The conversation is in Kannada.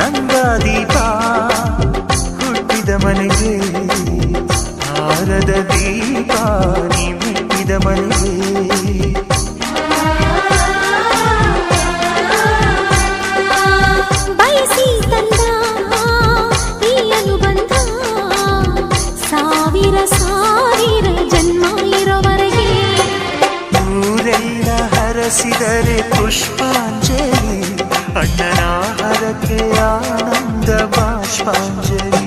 ನಂದಾದೀಪ ಹುಟ್ಟಿದ ಮನೆಗೆ ಹಾರದ ದೀಪ ನೀ ಮೆಟ್ಟಿದ ಮನೆಗೆ ಬಯಸಿ ತಂದ ಈ ಅನುಬಂಧ ಸಾವಿರ ಸಾವಿರ ಜನ್ಮ ಇರೋವರೆಗೆ ಊರೆಲ್ಲ ಹರಸಿದರೆ ಪುಷ್ಪಾಂಜಲಿ ಅಣ್ಣನ ಹರಕೆ ಆನಂದ ಬಾಷ್ಪಾಂಜಲಿ